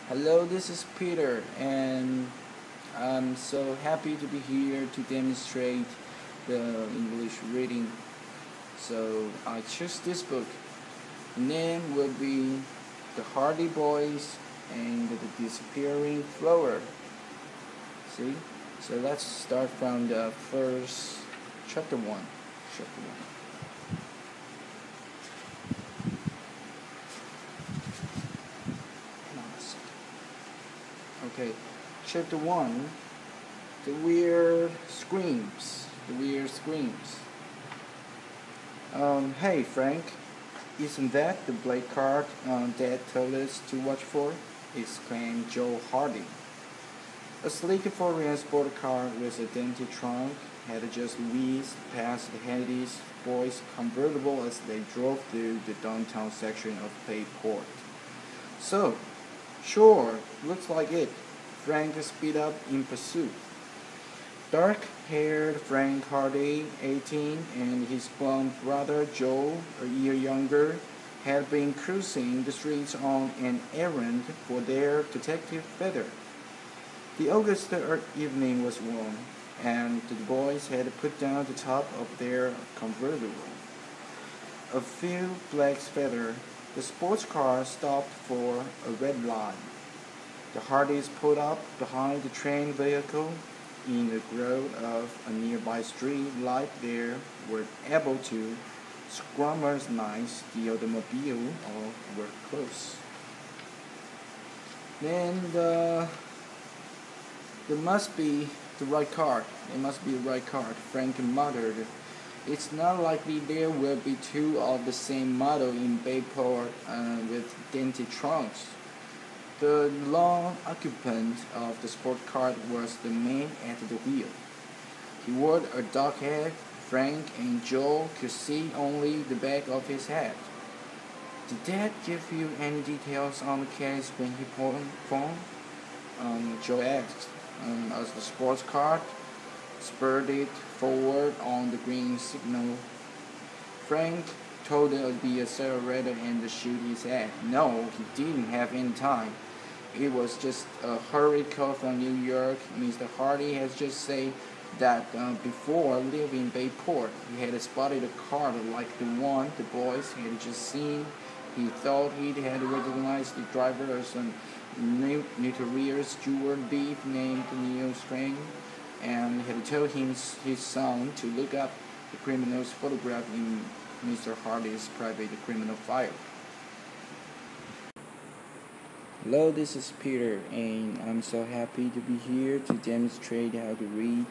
Hello, this is Peter, and I'm so happy to be here to demonstrate the English reading. So I chose this book. The name will be The Hardy Boys and the Disappearing Flower. See? So let's start from the first chapter 1. Chapter 1. Okay, chapter 1, the weird screams. Hey Frank, isn't that the black card Dad told us to watch for? Exclaimed Joe Hardy. A sleek foreign sport car with a dainty trunk had just whizzed past the Handy's boys' convertible as they drove through the downtown section of Bayport. So, sure, looks like it. Frank speed up in pursuit. Dark-haired Frank Hardy, 18, and his blonde brother Joe, a year younger, had been cruising the streets on an errand for their detective feather. The August evening was warm, and the boys had put down the top of their convertible. A few blocks further, the sports car stopped for a red light. The Hardys pulled up behind the train vehicle. In the grove of a nearby street light, they were able to scrutinize the automobile or were close. Then there must be the right car. It must be the right car, Frank muttered. It's not likely there will be two of the same model in Bayport with dainty trunks. The lone occupant of the sport car was the man at the wheel. He wore a dark hat. Frank and Joe could see only the back of his head. Did Dad give you any details on the case when he phoned? Joe asked, as the sports car spurted forward on the green signal. Frank told the accelerator and shoot his head. No, he didn't have any time. It was just a hurried call from New York. Mr. Hardy has just said that before leaving Bayport, he had spotted a car like the one the boys had just seen. He thought he had recognized the driver as a notorious jewel thief named Neil Strang, and had told his son to look up the criminal's photograph in Mr. Hardy's private criminal file. Hello, this is Peter, and I'm so happy to be here to demonstrate how to read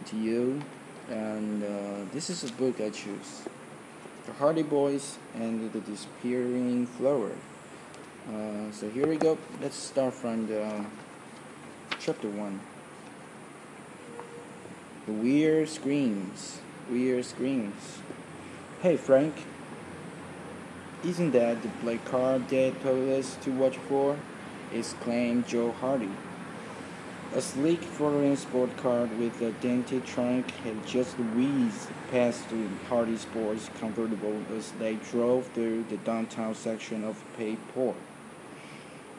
to you. And this is a book I choose, The Hardy Boys and the Disappearing Flower. So here we go. Let's start from the chapter 1. The weird screams. Hey Frank, isn't that the black car Dad told us to watch for? Exclaimed Joe Hardy. A sleek foreign sport car with a dainty trunk had just whizzed past the Hardy boys' convertible as they drove through the downtown section of Bayport.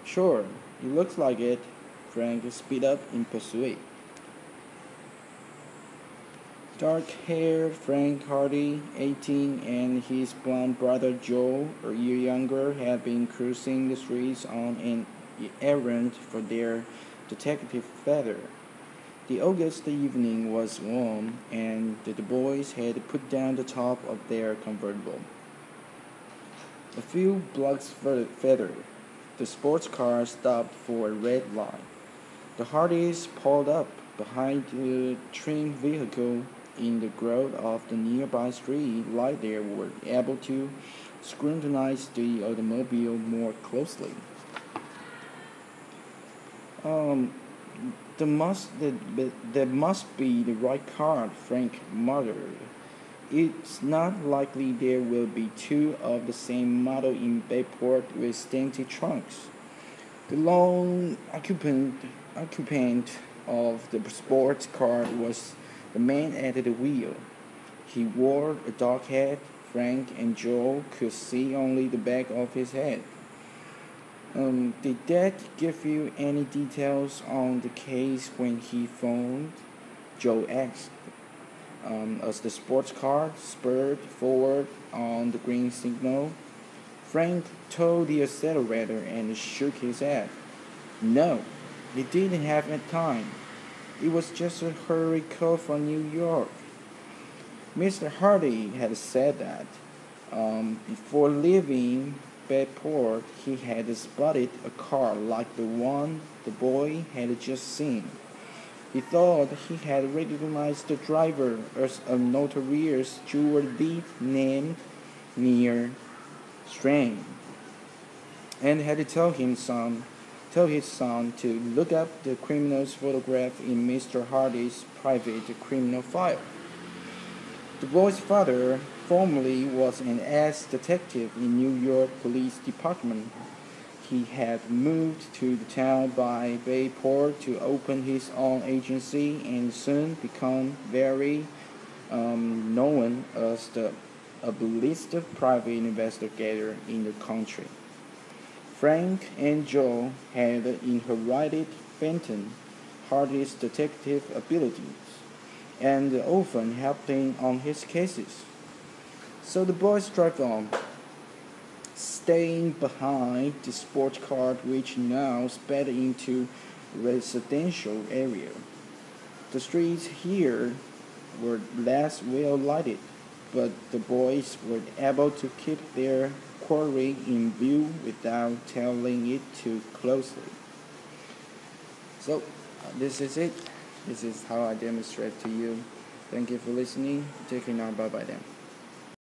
Sure, it looks like it. Frank speed up in pursuit. Dark-haired Frank Hardy, 18, and his blonde brother Joe, a year younger, had been cruising the streets on an errand for their detective feather. The August evening was warm, and the boys had put down the top of their convertible. A few blocks further, the sports car stopped for a red light. The Hardys pulled up behind the train vehicle. In the grove of the nearby street light, they were able to scrutinize the automobile more closely. There must be the right car, Frank muttered. It's not likely there will be two of the same model in Bayport with dainty trunks. The lone occupant of the sports car was the man at the wheel. He wore a dark hat. Frank and Joe could see only the back of his head. Did Dad give you any details on the case when he phoned? Joe asked, as the sports car spurred forward on the green signal. Frank toed the accelerator and shook his head. No, he didn't have time. It was just a hurry call from New York. Mr. Hardy had said that before leaving Bedport, he had spotted a car like the one the boy had just seen. He thought he had recognized the driver as a notorious jewel thief named Near Strang, and had told his son to look up the criminal's photograph in Mr. Hardy's private criminal file. The boy's father formerly was an ex-detective in New York Police Department. He had moved to the town by Bayport to open his own agency and soon become very known as the ableist private investigator in the country. Frank and Joe had inherited Fenton Hardy's detective abilities and often helped him on his cases. So the boys drove on, staying behind the sports car which now sped into residential area. The streets here were less well lighted, but the boys were able to keep their quarry in view without tailing it too closely. So this is it. This is how I demonstrate to you. Thank you for listening. Take care now. Bye bye then.